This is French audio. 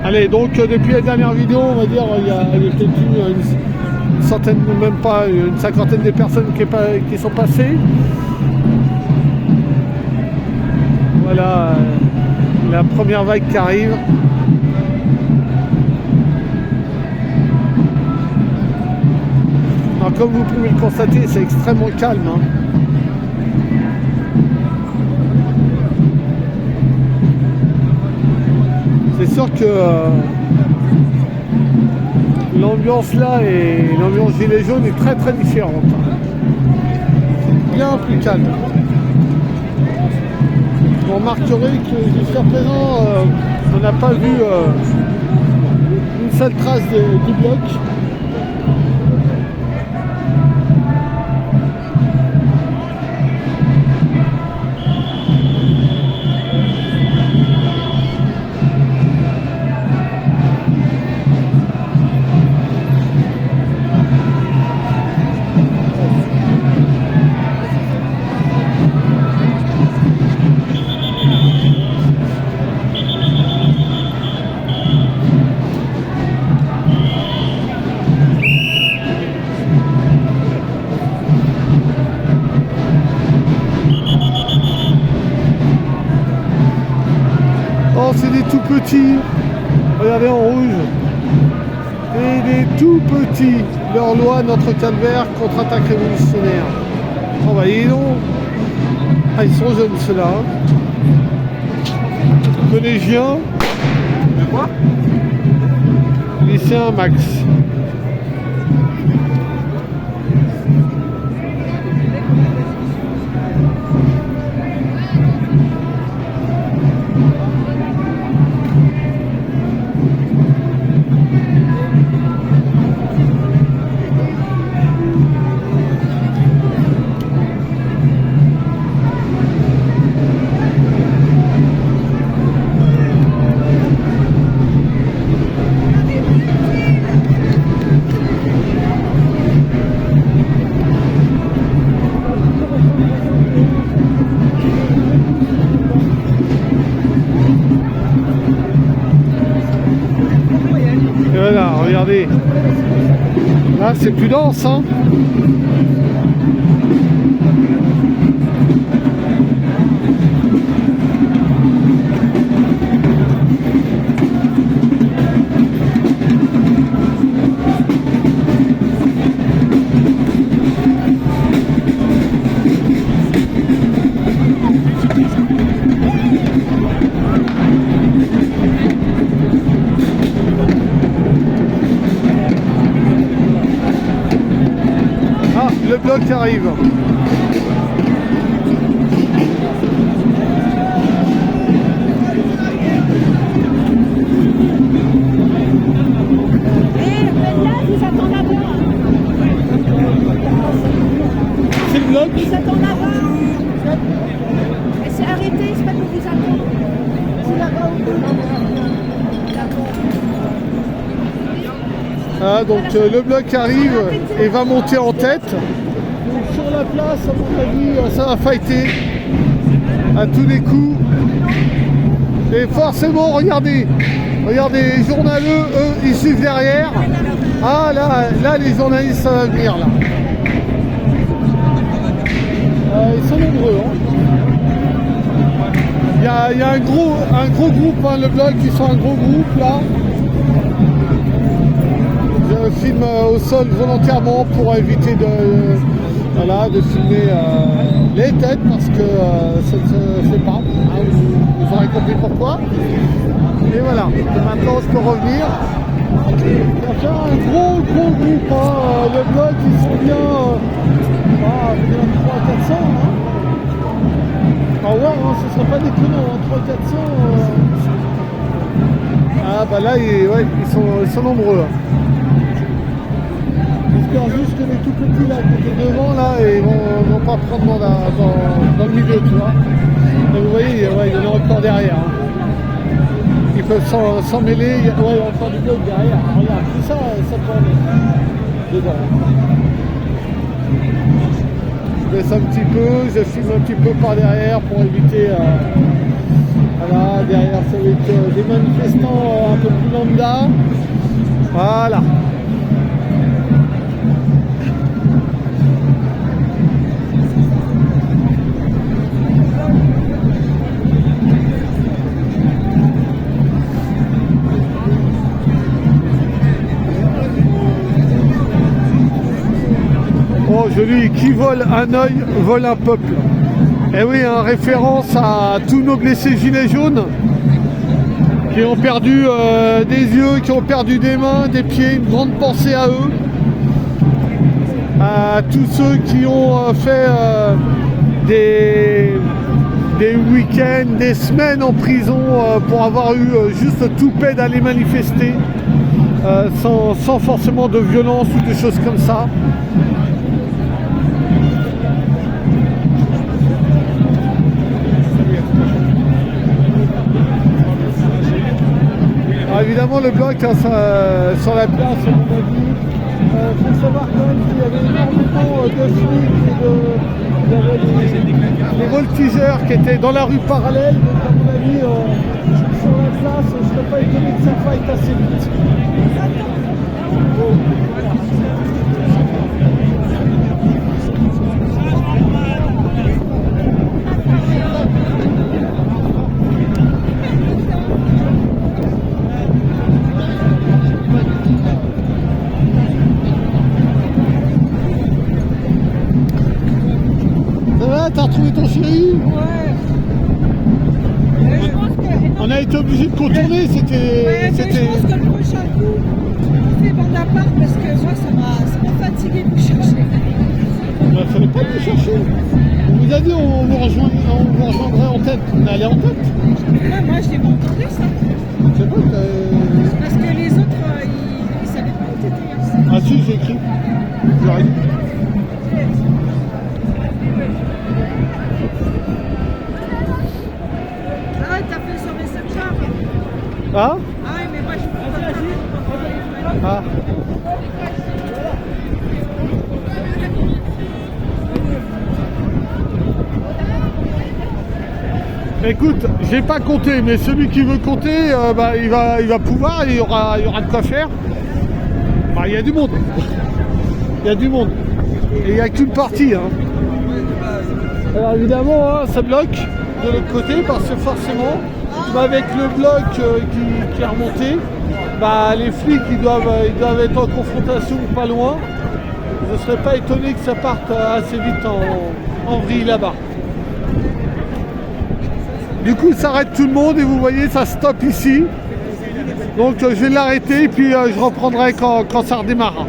Allez, donc depuis la dernière vidéo, on va dire, il y a peut-être une centaine, même pas, une cinquantaine de personnes qui sont passées. Voilà, la première vague qui arrive. Alors, comme vous pouvez le constater, c'est extrêmement calme. Hein. C'est sûr que l'ambiance là et l'ambiance gilet jaune est très très différente. Bien plus calme. Vous remarquerez que jusqu'à présent, on n'a pas vu une seule trace du bloc. C'est des tout petits, regardez en rouge, et des tout petits, leur loi, notre calvaire, contre-attaque révolutionnaire. Oh bah ils ont, ah, ils sont jeunes ceux-là, collégiens, de quoi? Lycéen Max. Voilà, regardez. Là, c'est plus dense, hein. Le bloc arrive. C'est le bloc. Vous attendez là-bas. Elle s'est arrêtée, c'est pas pour vous attendre. C'est là-bas au bout. Ah, donc le bloc arrive et va monter en tête. Donc, sur la place, à mon avis, ça va fighter à tous les coups. Et forcément, regardez, les journaleux, eux, ils suivent derrière. Ah là, les journalistes, ça va venir là. Ils sont nombreux. Hein. Il y a un gros groupe, hein, le bloc, ils sont un gros groupe là. Je filme au sol volontairement pour éviter de filmer les têtes parce que ça ne se fait pas. Hein, vous aurez compris pourquoi. Et voilà. Et maintenant je peux revenir. Il y a un gros groupe. Hein. Le bloc ils sont bien 300-400. Hein. Ah ouais, hein, ce ne serait pas déconnant, hein, 300-400. Ah bah là ils sont nombreux. Hein. J'espère juste que les tout petits là qui étaient devant là et vont pas prendre dans le milieu, tu vois. Et vous voyez, il y en a encore derrière. Hein. Ils peuvent s'en mêler, il y a encore du bloc derrière. Regarde, tout ça tourne dedans. Je baisse un petit peu, je filme un petit peu par derrière pour éviter Voilà, derrière ça va être des manifestants un peu plus lambda. Voilà. Oh joli, qui vole un œil, vole un peuple. Et oui, en référence à tous nos blessés gilets jaunes qui ont perdu des yeux, qui ont perdu des mains, des pieds, une grande pensée à eux. À tous ceux qui ont fait des week-ends, des semaines en prison pour avoir eu juste tout paix d'aller manifester sans forcément de violence ou des choses comme ça. Alors évidemment le bloc hein, sur la place, à mon avis, il faut savoir quand même qu'il y avait énormément de flics il y avait des voltigeurs qui étaient dans la rue parallèle, donc à mon avis sur la place, je ne serais pas étonné que ça faille assez vite. T'as retrouvé ton chéri? Ouais. Je pense que... On a été obligé de contourner, c'était... Ouais, mais je pense que le prochain coup, on fait bande à part parce que moi ça m'a fatigué de vous chercher. Il ne fallait pas nous chercher. On vous a dit on vous rejoindrait en tête. On est allé en tête. Ouais, moi je l'ai pas entendu ça. C'est bon, Parce que les autres, ils savaient pas où t'étais. Ah si, j'ai écrit. J'aurais dit. Ah ouais, t'as fait sur Messenger. Ah Ah ouais, mais moi je peux pas faire. Ah. Écoute, j'ai pas compté, mais celui qui veut compter, il va pouvoir, il y aura de quoi faire. Bah, il y a du monde. Il y a du monde. Et il n'y a qu'une partie. Hein. Alors évidemment, hein, ça bloque de l'autre côté parce que forcément, avec le bloc qui est remonté, les flics ils doivent être en confrontation pas loin. Je ne serais pas étonné que ça parte assez vite en vrille là-bas. Du coup, ça arrête tout le monde et vous voyez, ça stoppe ici. Donc je vais l'arrêter et puis je reprendrai quand ça redémarrera.